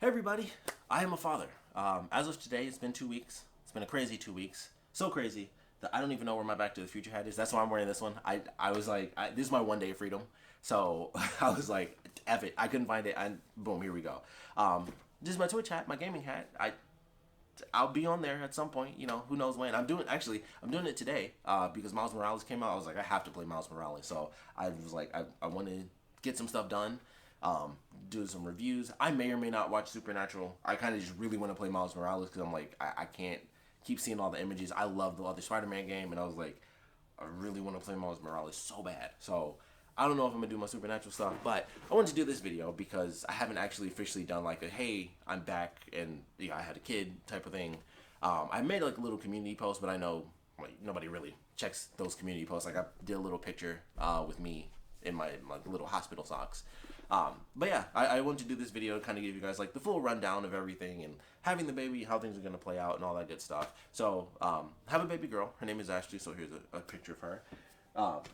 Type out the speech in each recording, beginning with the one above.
Hey everybody, I am a father. As of today, it's been 2 weeks. It's been a crazy 2 weeks. So crazy that I don't even know where my Back to the Future hat is. That's why I'm wearing this one. I was like, this is my one day of freedom. So I was like, F it. I couldn't find it. And boom, here we go. This is my Twitch hat, my gaming hat. I'll be on there at some point. You know, who knows when. I'm doing it today because Miles Morales came out. I was like, I have to play Miles Morales. So I was like, I want to get some stuff done, do some reviews. I may or may not watch Supernatural. I kind of just really want to play Miles Morales because I'm like, I can't keep seeing all the images. I love the other Spider-Man game, and I was like, I really want to play Miles Morales so bad. So I don't know if I'm gonna do my Supernatural stuff, but I wanted to do this video because I haven't actually officially done like a hey, I'm back and I had a kid type of thing. I made like a little community post, but I know like nobody really checks those community posts. Like I did a little picture with me in my little hospital socks. But yeah, I wanted to do this video to kind of give you guys like the full rundown of everything and having the baby, how things are gonna play out, and all that good stuff. So have a baby girl. Her name is Ashley. So here's a picture of her.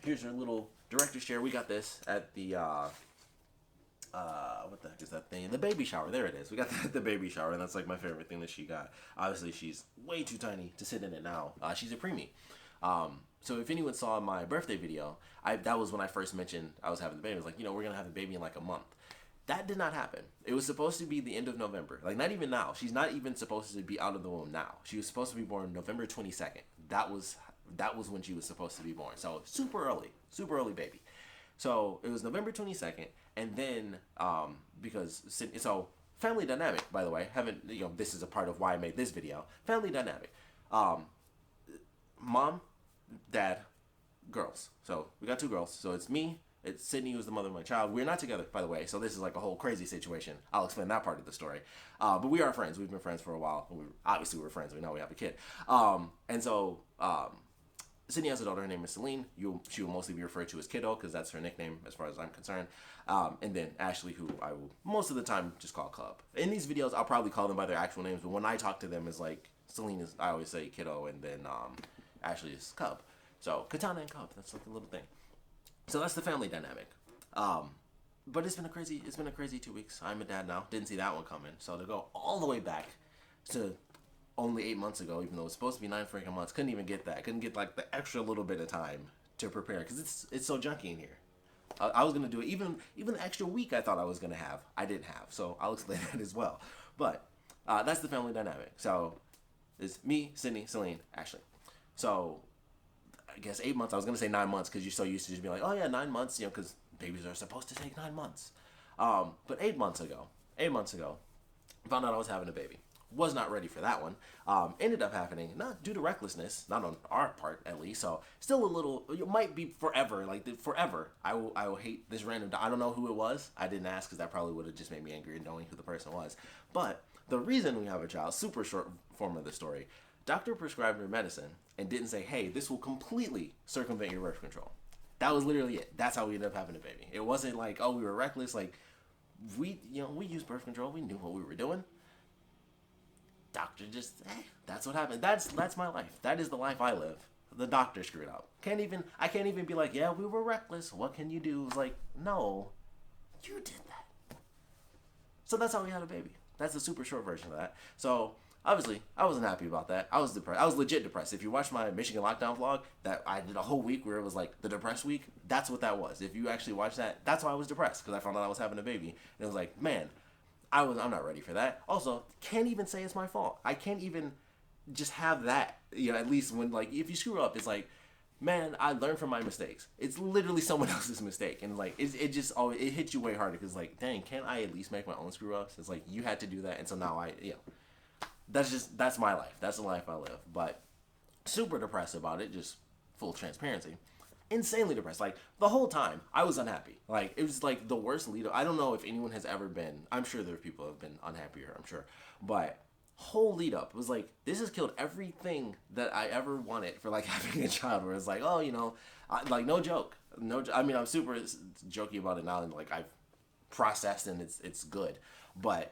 Here's her little director's chair. We got this at the what the heck is that thing? The baby shower. There it is. We got that at the baby shower, and that's like my favorite thing that she got. Obviously, she's way too tiny to sit in it now. She's a preemie. So if anyone saw my birthday video, that was when I first mentioned I was having the baby. I was like, we're gonna have the baby in like a month. That did not happen. It was supposed to be the end of November. Like not even now. She's not even supposed to be out of the womb now. She was supposed to be born November 22nd. That was when she was supposed to be born. So super early baby. So it was November 22nd, and then so family dynamic, by the way, haven't this is a part of why I made this video. Family dynamic, mom, dad, girls. So we got two girls. So it's me. It's Sydney, who's the mother of my child. We're not together, by the way. So this is like a whole crazy situation. I'll explain that part of the story. But we are friends. We've been friends for a while. Obviously, we're friends. We know we have a kid. And so Sydney has a daughter. Her name is Celine. She will mostly be referred to as Kiddo because that's her nickname as far as I'm concerned. And then Ashley, who I will most of the time just call Cub. In these videos, I'll probably call them by their actual names. But when I talk to them, it's like Celine is, I always say Kiddo, and then Ashley is Cub. So Katana and Cub. That's like a little thing. So that's the family dynamic. But it's been a crazy 2 weeks. I'm a dad now. Didn't see that one coming. So to go all the way back to only 8 months ago, even though it was supposed to be 9 freaking months, couldn't even get that. Couldn't get like the extra little bit of time to prepare because it's so junky in here. I was gonna do it even the extra week I thought I was gonna have. I didn't have. So I'll explain that as well. But that's the family dynamic. So it's me, Sydney, Celine, Ashley. So I guess 8 months. I was gonna say 9 months because you're so used to just being like, oh yeah, 9 months, because babies are supposed to take 9 months. But 8 months ago, found out I was having a baby. Was not ready for that one. Ended up happening not due to recklessness, not on our part at least. So still a little. It might be forever, forever. I will hate this random. I don't know who it was. I didn't ask because that probably would have just made me angry knowing who the person was. But the reason we have a child, super short form of the story. Doctor prescribed her medicine and didn't say, hey, this will completely circumvent your birth control. That was literally it. That's how we ended up having a baby. It wasn't like, oh, we were reckless. Like, we used birth control. We knew what we were doing. Doctor just, that's what happened. That's my life. That is the life I live. The doctor screwed up. I can't even be like, yeah, we were reckless. What can you do? It's like, no, you did that. So that's how we had a baby. That's the super short version of that. So obviously, I wasn't happy about that. I was depressed. I was legit depressed. If you watch my Michigan lockdown vlog, that I did a whole week where it was like the depressed week, that's what that was. If you actually watch that, that's why I was depressed, because I found out I was having a baby. And it was like, man, I'm not ready for that. Also, can't even say it's my fault. I can't even just have that, at least when, like, if you screw up, it's like, man, I learned from my mistakes. It's literally someone else's mistake. And, like, it just always, it hits you way harder, because, like, dang, can't I at least make my own screw-ups? It's like, you had to do that, and so now that's my life. That's the life I live. But super depressed about it, just full transparency. Insanely depressed. Like, the whole time, I was unhappy. Like, it was, like, the worst lead up. I don't know if anyone has ever been. I'm sure there are people who have been unhappier, I'm sure. But whole lead up was like, this has killed everything that I ever wanted for, like, having a child. Where it's like, oh, like, no joke. I mean, I'm super jokey about it now, and, like, I've processed, and it's good. But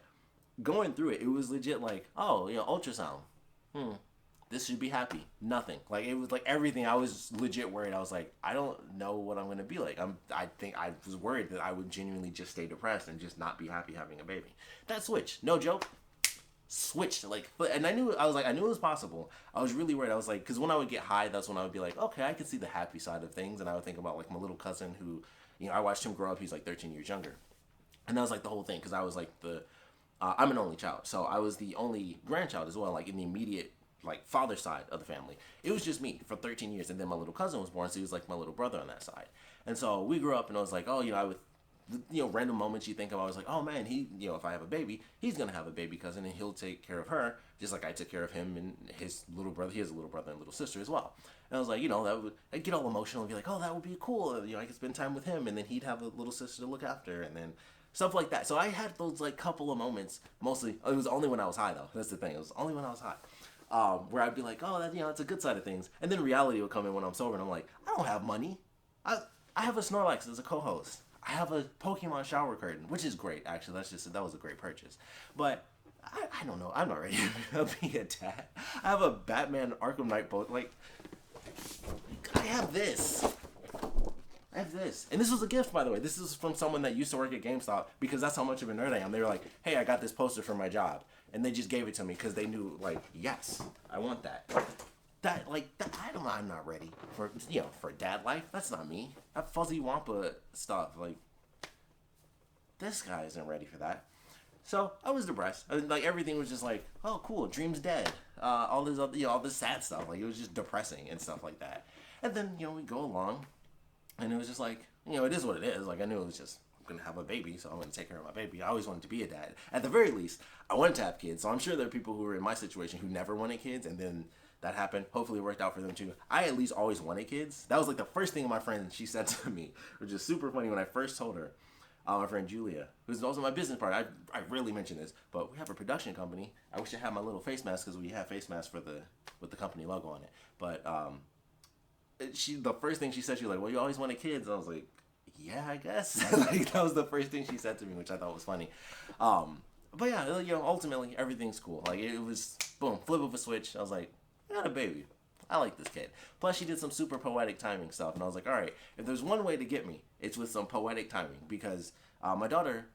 going through it, it was legit like, oh, ultrasound. this should be happy. Nothing. Like, it was like everything. I was legit worried. I was like, I don't know what I'm gonna be like. I think I was worried that I would genuinely just stay depressed and just not be happy having a baby. That switch, no joke, switched. Like, and I knew it was possible. I was really worried. I was like, because when I would get high, that's when I would be like, okay, I can see the happy side of things, and I would think about like my little cousin who, I watched him grow up. He's like 13 years younger, and that was like the whole thing because I was like I'm an only child, so I was the only grandchild as well, like in the immediate like father side of the family. It was just me for 13 years, and then my little cousin was born, so he was like my little brother on that side. And so we grew up, and I was like, oh, I would, random moments you think of, I was like, oh man, he, if I have a baby, he's gonna have a baby cousin, and he'll take care of her, just like I took care of him and his little brother. He has a little brother and little sister as well. And I was like, I'd get all emotional and be like, oh, that would be cool. I could spend time with him, and then he'd have a little sister to look after, and then stuff like that. So I had those like couple of moments. Mostly, it was only when I was high though. That's the thing. It was only when I was high. Where I'd be like, oh, that's a good side of things. And then reality would come in when I'm sober, and I'm like, I don't have money. I have a Snorlax as a co-host. I have a Pokemon shower curtain, which is great, actually. That was a great purchase. But I don't know. I'm not ready to be a dad. I have a Batman Arkham Knight boat. Like, I have this. And this was a gift, by the way. This is from someone that used to work at GameStop, because that's how much of a nerd I am. They were like, hey, I got this poster for my job. And they just gave it to me because they knew, like, yes, I want that. I'm not ready for dad life. That's not me. That fuzzy wampa stuff, like, this guy isn't ready for that. So I was depressed. Like, everything was just like, oh, cool, dream's dead. All this other, all this sad stuff. Like, it was just depressing and stuff like that. And then, we go along, and it was just like, it is what it is. Like, I knew it was just, I'm going to have a baby, so I'm going to take care of my baby. I always wanted to be a dad. At the very least, I wanted to have kids. So I'm sure there are people who were in my situation who never wanted kids, and then that happened. Hopefully it worked out for them too. I at least always wanted kids. That was like the first thing my friend, she said to me, which is super funny when I first told her. My friend Julia, who's also my business partner. I rarely mention this, but we have a production company. I wish I had my little face mask, because we have face masks with the company logo on it. But the first thing she said, she was like, well, you always wanted kids. And I was like, yeah, I guess. Like, that was the first thing she said to me, which I thought was funny. But yeah, ultimately everything's cool. Like, it was boom, flip of a switch. I was like, I got a baby. I like this kid. Plus, she did some super poetic timing stuff, and I was like, all right, if there's one way to get me, it's with some poetic timing, because my daughter,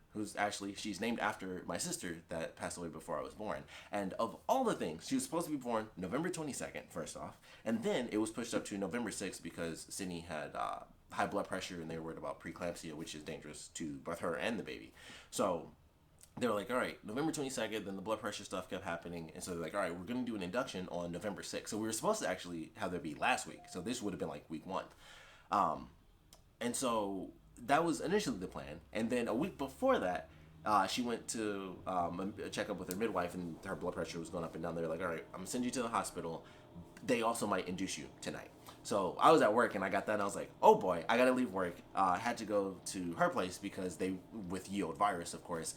she's named after my sister that passed away before I was born. And of all the things, she was supposed to be born November 22nd, first off, and then it was pushed up to November 6th because Sydney had high blood pressure, and they were worried about preeclampsia, which is dangerous to both her and the baby. So they were like, all right, November 22nd, then the blood pressure stuff kept happening. And so they're like, all right, we're going to do an induction on November 6th. So we were supposed to actually have that be last week. So this would have been like week 1. And so that was initially the plan. And then a week before that, she went to a checkup with her midwife, and her blood pressure was going up and down. They were like, all right, I'm going to send you to the hospital. They also might induce you tonight. So I was at work, and I got that, and I was like, oh boy, I got to leave work. I had to go to her place because with yield virus, of course,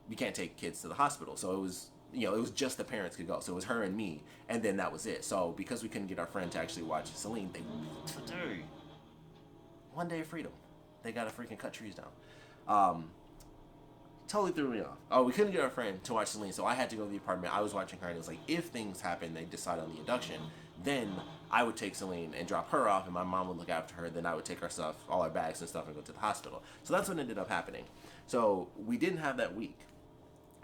you can't take kids to the hospital. So it was, it was just the parents could go. So it was her and me, and then that was it. So because we couldn't get our friend to actually watch Celine, today, one day of freedom, they got to freaking cut trees down. Totally threw me off. Oh, we couldn't get our friend to watch Celine, so I had to go to the apartment. I was watching her, and it was like, if things happen, they decide on the induction, then I would take Celine and drop her off, and my mom would look after her. Then I would take our stuff, all our bags and stuff, and go to the hospital. So that's what ended up happening. So we didn't have that week,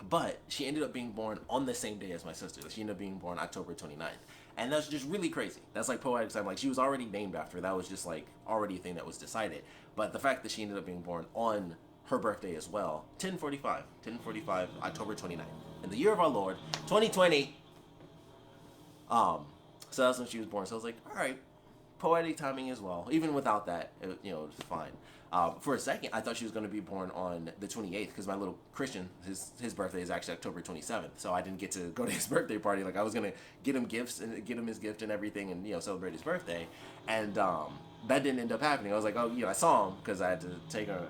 but she ended up being born on the same day as my sister. She ended up being born October 29th. And that's just really crazy. That's like poetic stuff. Like, she was already named after. That was just like already a thing that was decided. But the fact that she ended up being born on her birthday as well, 1045, October 29th, in the year of our Lord, 2020. So that's when she was born. So I was like, all right, poetic timing as well. Even without that, it was fine. For a second, I thought she was going to be born on the 28th, because my little Christian, his birthday is actually October 27th. So I didn't get to go to his birthday party. Like, I was going to get him gifts and get him his gift and everything, and celebrate his birthday. And that didn't end up happening. I was like, oh, I saw him because I had to take her.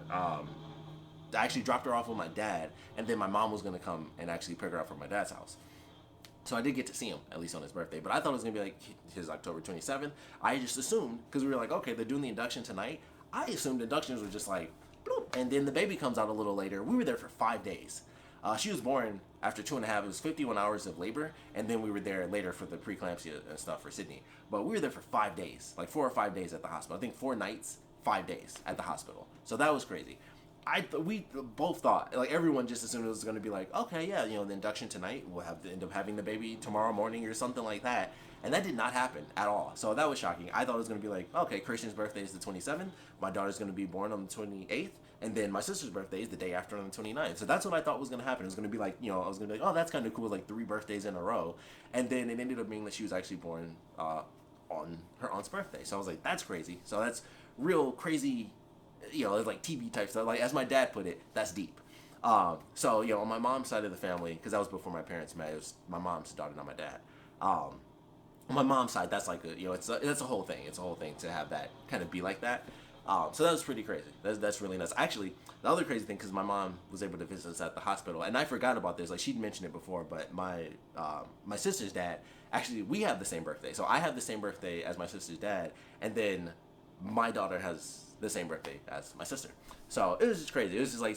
I actually dropped her off with my dad, and then my mom was going to come and actually pick her up from my dad's house. So I did get to see him, at least on his birthday. But I thought it was going to be like his October 27th. I just assumed, because we were like, okay, they're doing the induction tonight. I assumed inductions were just like, bloop, and then the baby comes out a little later. We were there for 5 days. She was born after 2.5. It was 51 hours of labor, and then we were there later for the preeclampsia and stuff for Sydney. But we were there for 5 days, like 4 or 5 days at the hospital. I think 4 nights, 5 days at the hospital. So that was crazy. We both thought, like, everyone just assumed it was going to be like, okay, yeah, the induction tonight, we'll have to end up having the baby tomorrow morning or something like that. And that did not happen at all. So that was shocking. I thought it was going to be like, okay, Christian's birthday is the 27th, my daughter's going to be born on the 28th, and then my sister's birthday is the day after on the 29th. So that's what I thought was going to happen. It was going to be like, I was going to be like, oh, that's kind of cool, like 3 birthdays in a row. And then it ended up being that she was actually born on her aunt's birthday. So I was like, that's crazy. So that's real crazy, it's like TV type stuff. Like, as my dad put it, that's deep. So, on my mom's side of the family, because that was before my parents met, it was my mom's daughter, not my dad. On my mom's side, that's like it's a whole thing. It's a whole thing to have that kind of be like that. So that was pretty crazy. That's really nuts. Actually, the other crazy thing, because my mom was able to visit us at the hospital, and I forgot about this. Like, she'd mentioned it before, but my sister's dad, actually, we have the same birthday. So I have the same birthday as my sister's dad, and then my daughter has the same birthday as my sister. So it was just crazy. It was just like,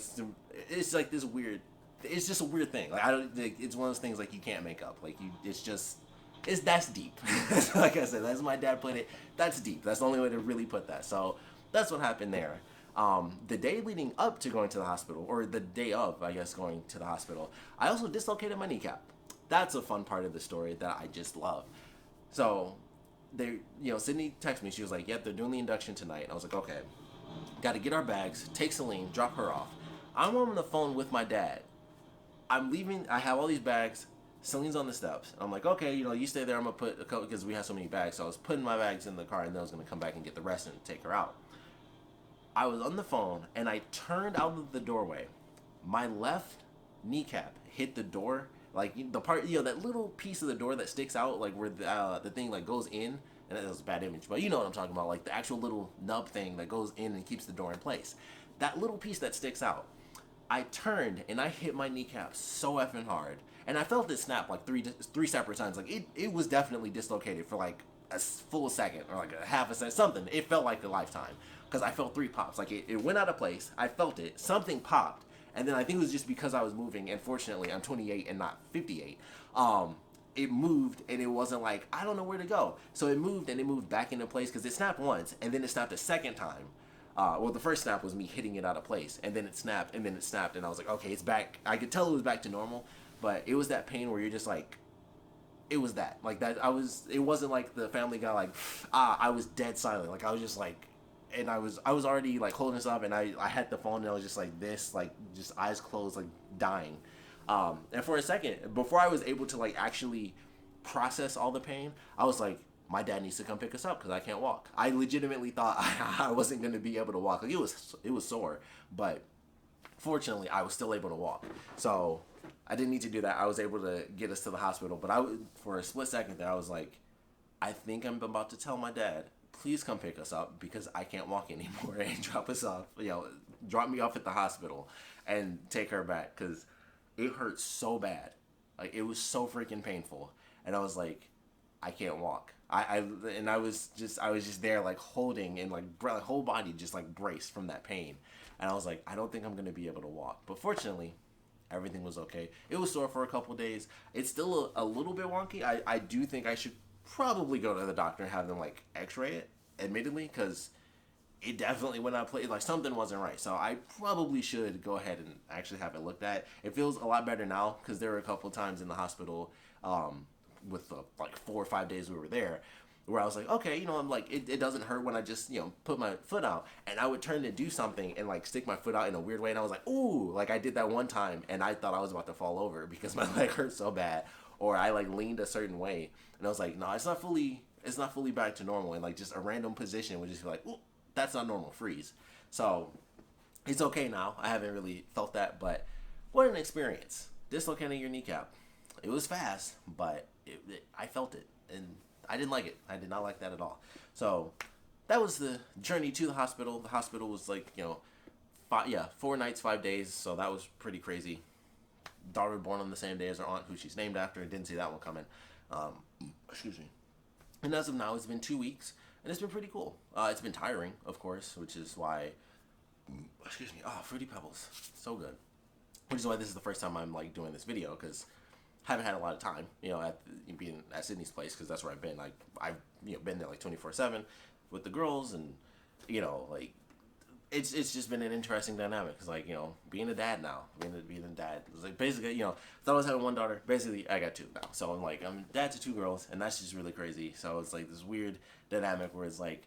it's like this weird, it's just a weird thing. Like, it's one of those things like you can't make up. Like, that's deep. Like I said, as my dad put it, that's deep. That's the only way to really put that. So that's what happened there. The day leading up to going to the hospital, or the day of, I guess, going to the hospital, I also dislocated my kneecap. That's a fun part of the story that I just love. So Sydney texted me. She was like, yep, they're doing the induction tonight. And I was like, okay, got to get our bags, take Celine, drop her off. I'm on the phone with my dad. I'm leaving. I have all these bags. Celine's on the steps. I'm like, okay, you stay there. I'm going to put a couple, because we have so many bags. So I was putting my bags in the car, and then I was going to come back and get the rest and take her out. I was on the phone, and I turned out of the doorway. My left kneecap hit the door, like the part, that little piece of the door that sticks out, like where the thing like goes in, and that was a bad image, but you know what I'm talking about, like the actual little nub thing that goes in and keeps the door in place. That little piece that sticks out. I turned and I hit my kneecap so effing hard, and I felt it snap like three separate times. Like it was definitely dislocated for like a full second or like a half a second, something. It felt like a lifetime because I felt 3 pops. Like it went out of place. I felt it. Something popped. And then I think it was just because I was moving, and fortunately I'm 28 and not 58. It moved, and it wasn't like, I don't know where to go. So it moved, and it moved back into place, because it snapped once, and then it snapped a second time. Well, the first snap was me hitting it out of place, and then it snapped, and I was like, okay, it's back. I could tell it was back to normal, but it was that pain where you're just like, it was that. Like that, it wasn't like the Family Guy, like, I was dead silent. Like, I was just like, and I was already like holding this up, and I had the phone, and I was just like this, like just eyes closed, like dying. And for a second, before I was able to like actually process all the pain, I was like, my dad needs to come pick us up because I can't walk. I legitimately thought I wasn't going to be able to walk. Like, it was sore, but fortunately I was still able to walk. So I didn't need to do that. I was able to get us to the hospital, but for a split second there, I was like, I think I'm about to tell my dad, please come pick us up because I can't walk anymore, and drop us off, drop me off at the hospital and take her back, because it hurt so bad. Like, it was so freaking painful. And I was like, I can't walk. I was just there, like, holding, and like whole body just like braced from that pain. And I was like, I don't think I'm going to be able to walk. But fortunately, everything was okay. It was sore for a couple days. It's still a little bit wonky. I do think I should probably go to the doctor and have them like x-ray it, admittedly, because it definitely, when I played, like, something wasn't right. So I probably should go ahead and actually have it looked at. It feels a lot better now, because there were a couple times in the hospital with the like 4 or 5 days we were there, where I was like, okay, I'm like, it doesn't hurt when I just, put my foot out, and I would turn to do something and like stick my foot out in a weird way, and I was like, ooh, like I did that one time, and I thought I was about to fall over because my leg hurt so bad, or I like leaned a certain way, and I was like, no, it's not fully back to normal, and like just a random position would just be like, ooh, that's not normal, freeze. So it's okay now. I haven't really felt that, but what an experience. Dislocating your kneecap. It was fast, but I felt it, and I didn't like it. I did not like that at all. So that was the journey to the hospital. The hospital was like, 4 nights, 5 days, so that was pretty crazy. Daughter born on the same day as her aunt, who she's named after, and didn't see that one coming. Excuse me. And as of now, it's been 2 weeks, and it's been pretty cool. It's been tiring, of course, which is why, Fruity Pebbles, so good. which is why this is the first time I'm like doing this video, because I haven't had a lot of time, being at Sydney's place, because that's where I've been. Like I've been there like 24/7 with the girls, and like it's just been an interesting dynamic. Cause like being a dad now, being a dad, it's like basically thought I was having one daughter. Basically, I got two now. So I'm dad to two girls, and that's just really crazy. So it's like this weird dynamic where it's like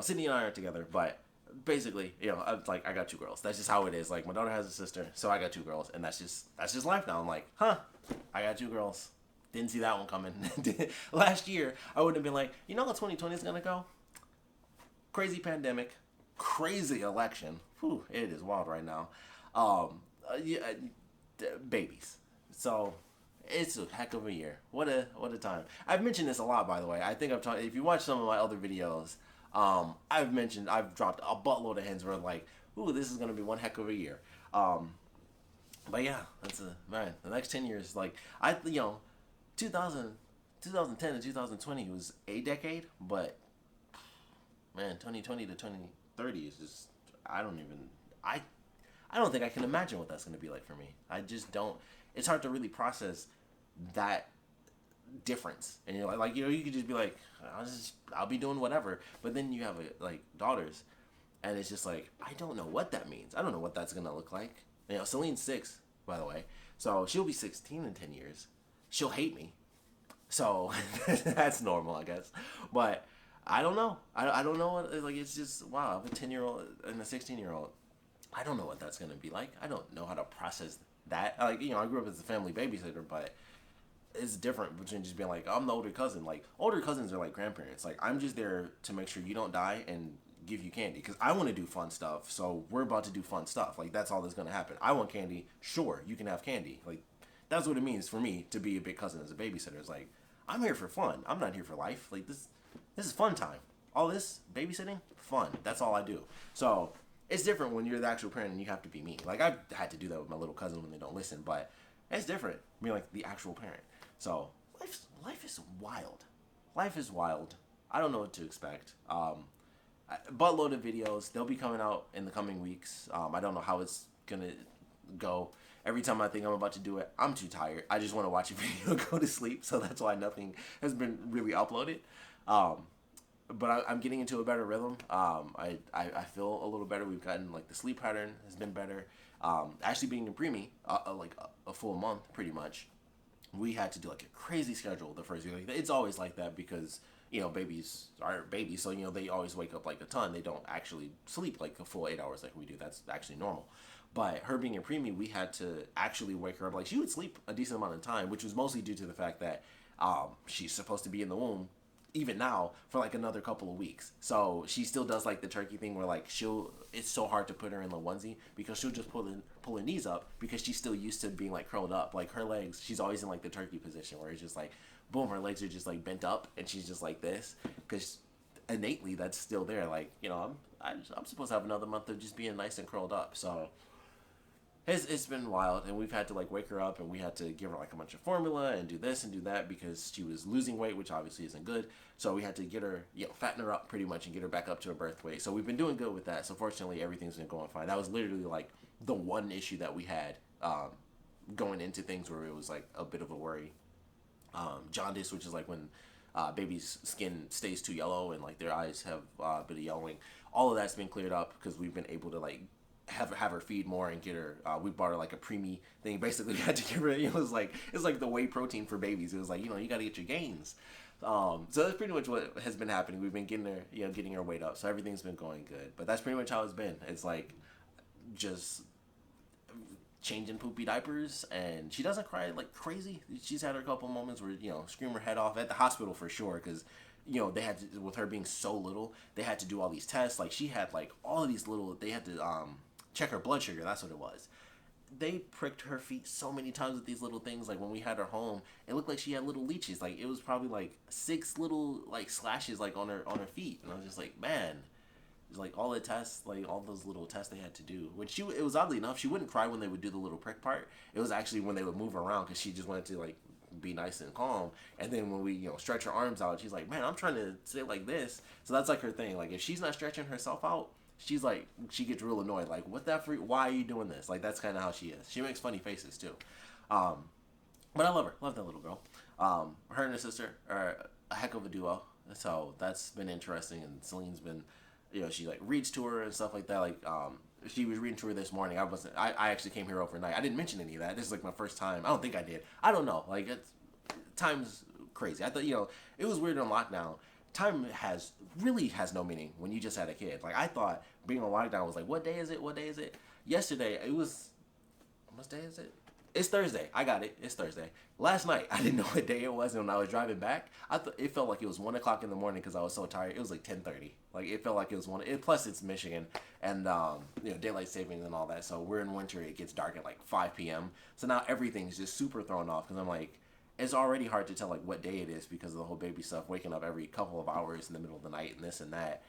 Sydney and I aren't together, but basically I got two girls. That's just how it is. Like my daughter has a sister, so I got two girls, and that's just life now. I'm like, I got two girls. Didn't see that one coming. Last year, I would have been like, how 2020 is gonna go? Crazy pandemic, crazy election. Whew, it is wild right now. Babies. So it's a heck of a year. What a time. I've mentioned this a lot, by the way. I think I've talked. If you watch some of my other videos, I've dropped a buttload of hints where like, ooh, this is gonna be one heck of a year. But yeah, man. The next 10 years, like 2010 to 2020 was a decade, but man, 2020 to 2030 is just I don't think I can imagine what that's gonna be like for me. I just don't. It's hard to really process that difference, and you're like you could just be like, I'll be doing whatever, but then you have like daughters, and it's just like I don't know what that means. I don't know what that's gonna look like. Celine's 6, by the way, so she'll be 16 in 10 years. She'll hate me, so that's normal, I guess. But I don't know. I don't know what, like, it's just wow. I have a 10-year-old and a 16-year-old. I don't know what that's gonna be like. I don't know how to process that. Like I grew up as a family babysitter, but it's different between just being like, I'm the older cousin. Like, older cousins are like grandparents. Like, I'm just there to make sure you don't die and give you candy, because I want to do fun stuff. So we're about to do fun stuff. Like, that's all that's going to happen. I want candy. Sure, you can have candy. Like, that's what it means for me to be a big cousin as a babysitter. It's like, I'm here for fun. I'm not here for life. Like, this is fun time. All this babysitting, fun. That's all I do. So it's different when you're the actual parent and you have to be me. Like, I've had to do that with my little cousin when they don't listen, but it's different being like the actual parent. So life is wild. Life is wild. I don't know what to expect. Buttload of videos. They'll be coming out in the coming weeks. I don't know how it's gonna go. Every time I think I'm about to do it, I'm too tired. I just want to watch a video and go to sleep. So that's why nothing has been really uploaded. But I'm getting into a better rhythm. I feel a little better. We've gotten like the sleep pattern has been better. Actually being in preemie, like a full month pretty much. We had to do like a crazy schedule the first week. Like, it's always like that because babies are babies, so they always wake up like a ton. They don't actually sleep like a full 8 hours like we do. That's actually normal. But her being in preemie, we had to actually wake her up. Like, she would sleep a decent amount of time, which was mostly due to the fact that she's supposed to be in the womb even now for like another couple of weeks. So she still does like the turkey thing where like it's so hard to put her in the onesie because she'll just pull her knees up because she's still used to being like curled up. Like, her legs, she's always in like the turkey position where it's just like boom, her legs are just like bent up and she's just like this because innately that's still there. Like, I'm supposed to have another month of just being nice and curled up. So it's been wild, and we've had to like wake her up, and we had to give her like a bunch of formula and do this and do that because she was losing weight, which obviously isn't good. So we had to get her, fatten her up pretty much and get her back up to her birth weight. So we've been doing good with that. So fortunately, everything's been going fine. That was literally like the one issue that we had going into things where it was like a bit of a worry. Jaundice, which is like when baby's skin stays too yellow and like their eyes have a bit of yellowing. All of that's been cleared up because we've been able to like have her feed more and get her. We bought her like a preemie thing. Basically, we had to give her. It's like the whey protein for babies. It was like you got to get your gains. So that's pretty much what has been happening. We've been getting her, getting her weight up. So everything's been going good. But that's pretty much how it's been. It's like just changing poopy diapers, and she doesn't cry like crazy. She's had her couple moments where scream her head off at the hospital for sure because. They had to, with her being so little, they had to do all these tests. Like, she had like all of these little. They had to check her blood sugar. That's what it was. They pricked her feet so many times with these little things. Like, when we had her home, it looked like she had little leeches. Like, it was probably like 6 little like slashes like on her feet. And I was just like, man, it was like all the tests, like all those little tests they had to do. Which it was oddly enough, she wouldn't cry when they would do the little prick part. It was actually when they would move her around because she just wanted to like be nice and calm. And then when we stretch her arms out, she's like, man, I'm trying to sit like this. So that's like her thing. Like, if she's not stretching herself out, she's like, she gets real annoyed. Like, what that freak? Why are you doing this? Like, that's kind of how she is. She makes funny faces too. But I love her. Love that little girl. Her and her sister are a heck of a duo. So that's been interesting. And Celine's been, she like reads to her and stuff like that. Like, she was reading to her this morning. I actually came here overnight. I didn't mention any of that. This is like my first time. I don't think I did. I don't know. Like, time's crazy. I thought, it was weird on lockdown. Time really has no meaning when you just had a kid. Like, I thought being on lockdown was like, what day is it? What day is it? Yesterday, it was, what day is it? It's Thursday. I got it. It's Thursday. Last night, I didn't know what day it was, and when I was driving back, it felt like it was 1 o'clock in the morning because I was so tired. It was like 10:30. Like, it felt like it was 1. Plus, it's Michigan, and daylight savings and all that. So we're in winter. It gets dark at like 5 p.m. So now everything's just super thrown off because I'm like, it's already hard to tell like what day it is because of the whole baby stuff, waking up every couple of hours in the middle of the night and this and that.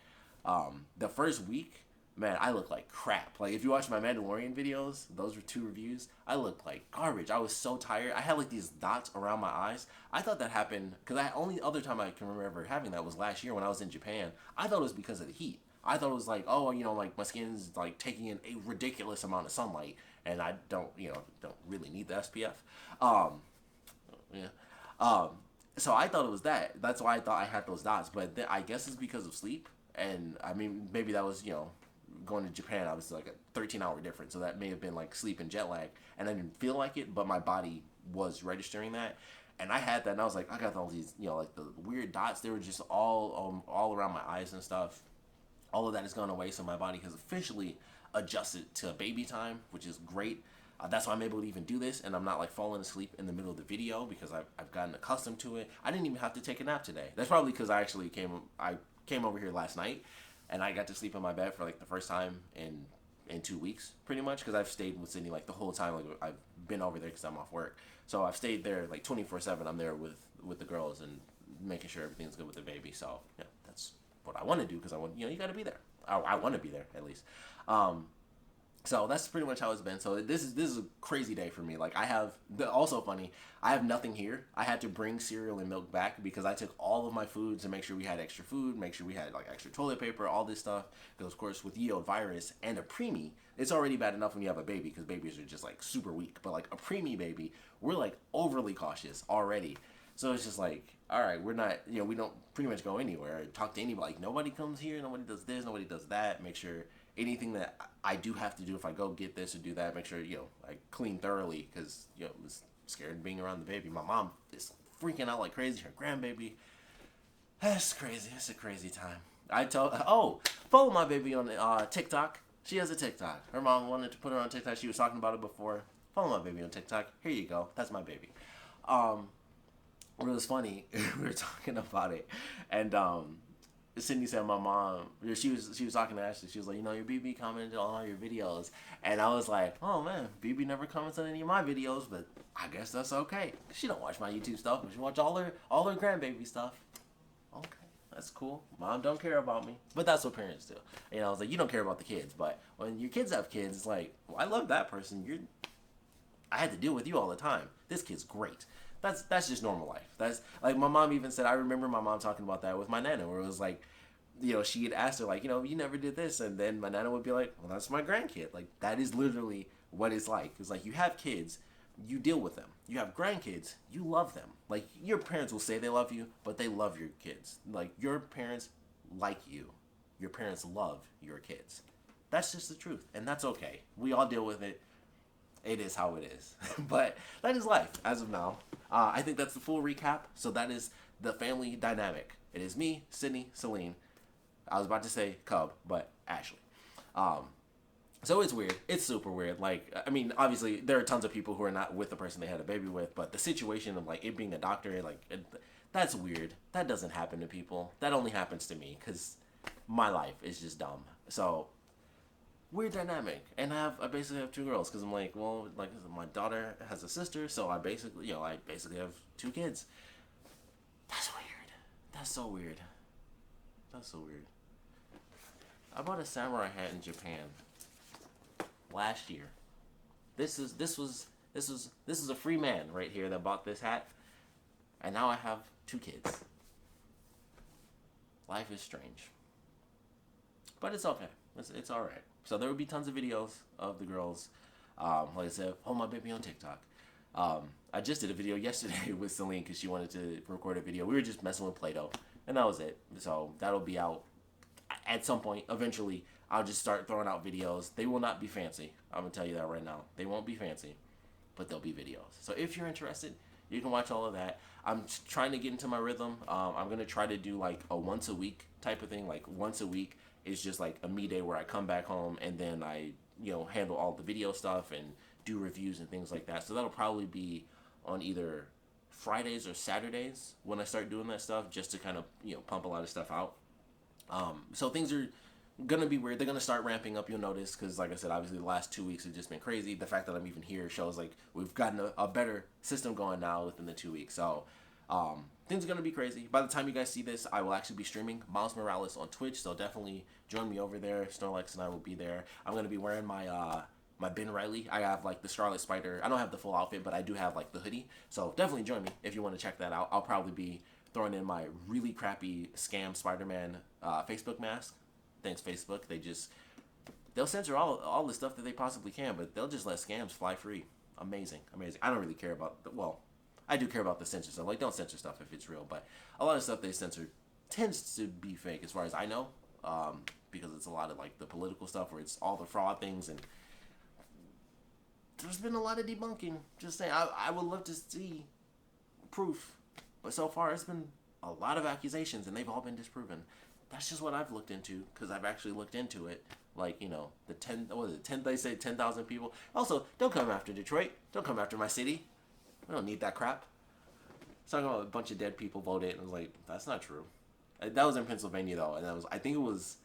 The first week, man, I look like crap. Like, if you watch my Mandalorian videos, those were 2 reviews, I looked like garbage. I was so tired. I had like these dots around my eyes. I thought that happened because only other time I can remember having that was last year when I was in Japan. I thought it was because of the heat. I thought it was like, oh, like my skin's like taking in a ridiculous amount of sunlight, and I don't really need the SPF. So I thought it was that. That's why I thought I had those dots. But I guess it's because of sleep. And I mean, maybe that was, going to Japan, I was like a 13-hour difference. So that may have been like sleep and jet lag. And I didn't feel like it, but my body was registering that. And I had that, and I was like, I got all these, like the weird dots. They were just all around my eyes and stuff. All of that has gone away. So my body has officially adjusted to baby time, which is great. That's why I'm able to even do this, and I'm not like falling asleep in the middle of the video because I've gotten accustomed to it. I didn't even have to take a nap today. That's probably because I came over here last night, and I got to sleep in my bed for like the first time in 2 weeks, pretty much, because I've stayed with Sydney like the whole time. Like, I've been over there because I'm off work, so I've stayed there like 24/7. I'm there with the girls and making sure everything's good with the baby. So yeah, that's what I want to do because I want you got to be there. I want to be there at least. So that's pretty much how it's been. So this is a crazy day for me. Like, also funny, I have nothing here. I had to bring cereal and milk back because I took all of my food to make sure we had extra food, make sure we had like extra toilet paper, all this stuff. Because of course with yield virus and a preemie, it's already bad enough when you have a baby because babies are just like super weak. But like a preemie baby, we're like overly cautious already. So it's just like, all right, we're not, we don't pretty much go anywhere, talk to anybody. Like, nobody comes here, nobody does this, nobody does that. Make sure anything that I do have to do, if I go get this or do that, make sure, I clean thoroughly because, I was scared of being around the baby. My mom is freaking out like crazy. Her grandbaby, that's crazy. It's a crazy time. Follow my baby on TikTok. She has a TikTok. Her mom wanted to put her on TikTok. She was talking about it before. Follow my baby on TikTok. Here you go. That's my baby. It was funny. We were talking about it, and Sydney said my mom. She was talking to Ashley. She was like, your BB commented on all your videos, and I was like, oh man, BB never comments on any of my videos, but I guess that's okay. She don't watch my YouTube stuff, but she watch all her grandbaby stuff. Okay, that's cool. Mom don't care about me, but that's what parents do. I was like, you don't care about the kids, but when your kids have kids, it's like, well, I love that person. I had to deal with you all the time. This kid's great. That's just normal life. That's like my mom even said. I remember my mom talking about that with my nana, where it was like, she had asked her like, you never did this, and then my nana would be like, well, that's my grandkid. Like, that is literally what it's like. It's like you have kids, you deal with them. You have grandkids, you love them. Like, your parents will say they love you, but they love your kids. Like, your parents like you. Your parents love your kids. That's just the truth, and that's okay. We all deal with it. It is how it is. But that is life as of now. I think that's the full recap. So that is the family dynamic. It is me, Sydney, Celine. I was about to say Cub, but Ashley. So it's weird. It's super weird. Like, I mean, obviously, there are tons of people who are not with the person they had a baby with. But the situation of, like, it being a doctor, like, that's weird. That doesn't happen to people. That only happens to me because my life is just dumb. So weird dynamic. And I basically have 2 girls because I'm like, well, like, my daughter has a sister, so I basically have 2 kids. That's weird. That's so weird. That's so weird. I bought a samurai hat in Japan last year. This is a free man right here that bought this hat, and now I have 2 kids. Life is strange, but it's okay. It's all right. So there will be tons of videos of the girls. Like I said, hold my baby on TikTok. I just did a video yesterday with Celine because she wanted to record a video. We were just messing with Play-Doh, and that was it. So that'll be out at some point. Eventually, I'll just start throwing out videos. They will not be fancy. I'm gonna tell you that right now. They won't be fancy, but they'll be videos. So if you're interested, you can watch all of that. I'm trying to get into my rhythm. I'm gonna try to do like a once a week type of thing. Like once a week is just like a me day where I come back home and then I handle all the video stuff and do reviews and things like that. So that'll probably be on either Fridays or Saturdays when I start doing that stuff, just to kind of pump a lot of stuff out. So things are gonna be weird. They're gonna start ramping up. You'll notice because, like I said, obviously the last 2 weeks have just been crazy. The fact that I'm even here shows like we've gotten a better system going now within the 2 weeks. So things are gonna be crazy. By the time you guys see this, I will actually be streaming Miles Morales on Twitch. So definitely join me over there. Snorlax and I will be there. I'm gonna be wearing my Ben Riley. I have like the Scarlet Spider. I don't have the full outfit, but I do have like the hoodie. So definitely join me if you want to check that out. I'll probably be throwing in my really crappy scam Spider-Man Facebook mask. Thanks, Facebook. They'll censor all the stuff that they possibly can, but they'll just let scams fly free. Amazing. I don't really care about I do care about the censor stuff. Like, don't censor stuff if it's real, but a lot of stuff they censor tends to be fake as far as I know, because it's a lot of like the political stuff where it's all the fraud things, and there's been a lot of debunking. Just saying, I would love to see proof, but so far it's been a lot of accusations and they've all been disproven. That's just what I've looked into, because I've actually looked into it. Like, the 10, they say 10,000 people. Also, don't come after Detroit. Don't come after my city. We don't need that crap. It's talking about a bunch of dead people voted, and I was like, that's not true. That was in Pennsylvania, though, and I think it was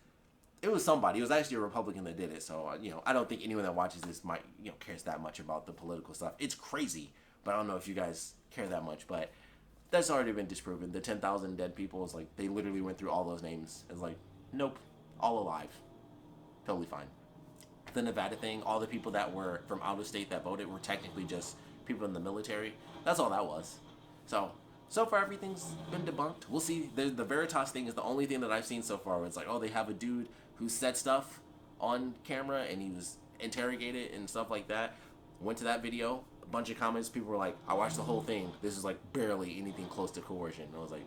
somebody. It was actually a Republican that did it, so, I don't think anyone that watches this might, cares that much about the political stuff. It's crazy, but I don't know if you guys care that much, but that's already been disproven. The 10,000 dead people is like, they literally went through all those names. It's like, nope, all alive. Totally fine. The Nevada thing, all the people that were from out of state that voted were technically just people in the military. That's all that was. So far everything's been debunked. We'll see. The Veritas thing is the only thing that I've seen so far where it's like, oh, they have a dude who said stuff on camera and he was interrogated and stuff like that. Went to that video. A bunch of comments, people were like, I watched the whole thing. This is like barely anything close to coercion. And I was like,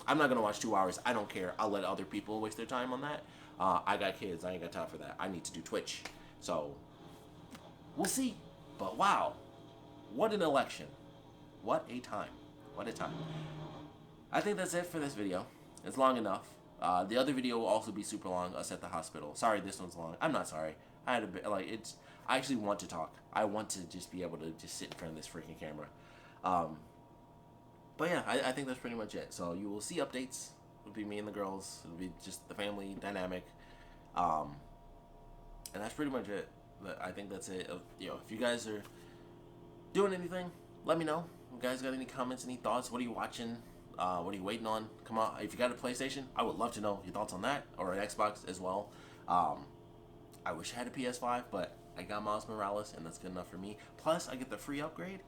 I'm not going to watch 2 hours. I don't care. I'll let other people waste their time on that. I got kids. I ain't got time for that. I need to do Twitch. So, we'll see. But wow, what an election. What a time. What a time. I think that's it for this video. It's long enough. The other video will also be super long, us at the hospital. Sorry this one's long. I'm not sorry. I had a bit, I actually want to talk. I want to just be able to just sit in front of this freaking camera. But yeah, I think that's pretty much it. So you will see updates. It'll be me and the girls. It'll be just the family dynamic. And that's pretty much it. I think that's it. If you guys are doing anything, let me know. If you guys got any comments, any thoughts? What are you watching? What are you waiting on? Come on. If you got a PlayStation, I would love to know your thoughts on that, or an Xbox as well. I wish I had a PS5, but I got Miles Morales, and that's good enough for me. Plus, I get the free upgrade.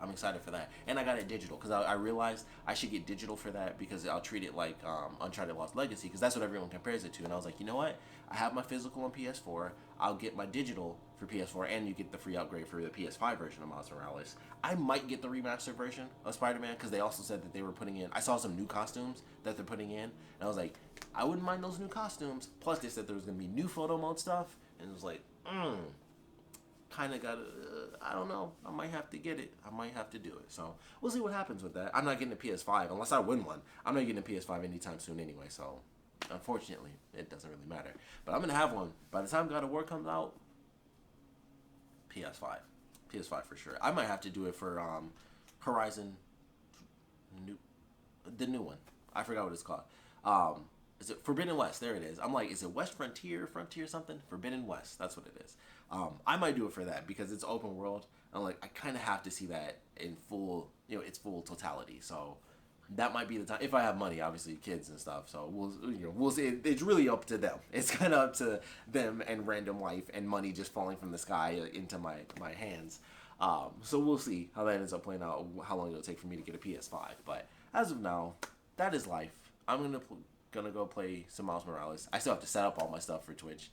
I'm excited for that. And I got it digital, because I realized I should get digital for that, because I'll treat it like Uncharted Lost Legacy, because that's what everyone compares it to. And I was like, you know what? I have my physical on PS4. I'll get my digital for PS4, and you get the free upgrade for the PS5 version of Miles Morales. I might get the remastered version of Spider-Man, because they also said that they were putting in... I saw some new costumes that they're putting in, and I was like, I wouldn't mind those new costumes. Plus, they said there was going to be new photo mode stuff, and it was like, kind of got I don't know. I might have to get it. I might have to do it. So, we'll see what happens with that. I'm not getting a PS5 unless I win one. I'm not getting a PS5 anytime soon anyway, so unfortunately, it doesn't really matter. But I'm going to have one. By the time God of War comes out, PS5. PS5 for sure. I might have to do it for Horizon, the new one. I forgot what it's called. Is it Forbidden West? There it is. I'm like, is it West Frontier something? Forbidden West. That's what it is. I might do it for that because it's open world. I'm like, I kind of have to see that in full, its full totality. So that might be the time if I have money, obviously kids and stuff. So we'll see. It's really up to them. It's kind of up to them and random life and money just falling from the sky into my hands. So we'll see how that ends up playing out. How long it'll take for me to get a PS5. But as of now, that is life. I'm gonna go play some Miles Morales. I still have to set up all my stuff for Twitch.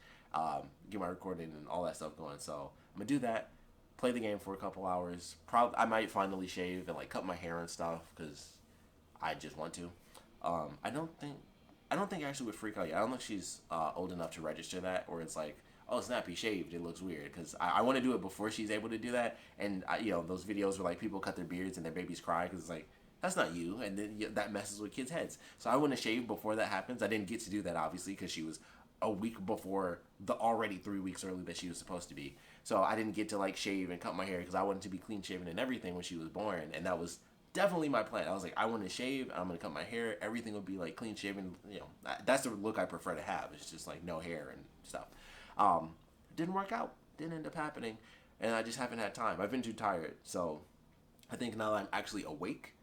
get my recording and all that stuff going. So I'm gonna do that, play the game for a couple hours. Probably I might finally shave and like cut my hair and stuff because I just want to. I don't think Ashley would freak out yet. I don't think she's old enough to register that, or it's like, oh, Snappy shaved, it looks weird. Because I want to do it before she's able to do that. And those videos where like people cut their beards and their babies cry because it's like, that's not you, and then that messes with kids' heads. So I want to shave before that happens. I didn't get to do that obviously because she was a week before the already 3 weeks early that she was supposed to be. So I didn't get to like shave and cut my hair because I wanted to be clean shaven and everything when she was born, and that was definitely my plan. I was like, I want to shave, I'm gonna cut my hair, everything would be like clean shaven. That's the look I prefer to have. It's just like no hair and stuff. Didn't work out. Didn't end up happening, and I just haven't had time. I've been too tired. So I think now that I'm actually awake,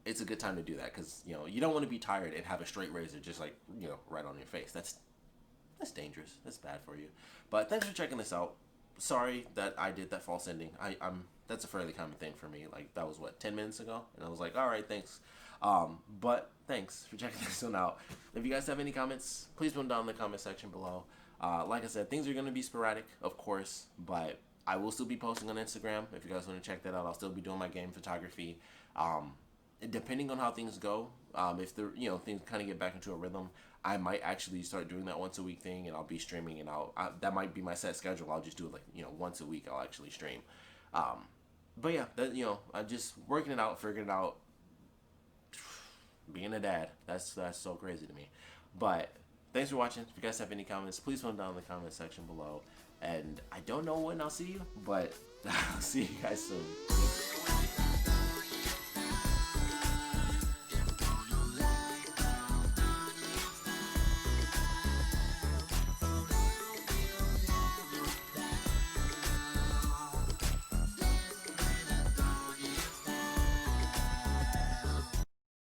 it's a good time to do that because you don't want to be tired and have a straight razor just like right on your face. That's dangerous. That's bad for you. But thanks for checking this out. Sorry that I did that false ending. I'm that's a fairly common thing for me. Like that was what 10 minutes ago, and I was like, all right, thanks. But thanks for checking this one out. If you guys have any comments, please put them down in the comment section below. Like I said, things are gonna be sporadic, of course, but I will still be posting on Instagram. If you guys want to check that out, I'll still be doing my game photography. Depending on how things go, if the things kind of get back into a rhythm, I might actually start doing that once a week thing, and I'll be streaming, and that might be my set schedule. I'll just do it like once a week. I'll actually stream. But yeah, I'm just working it out, figuring it out. Being a dad, that's so crazy to me. But thanks for watching. If you guys have any comments, please put them down in the comment section below. And I don't know when I'll see you, but I'll see you guys soon.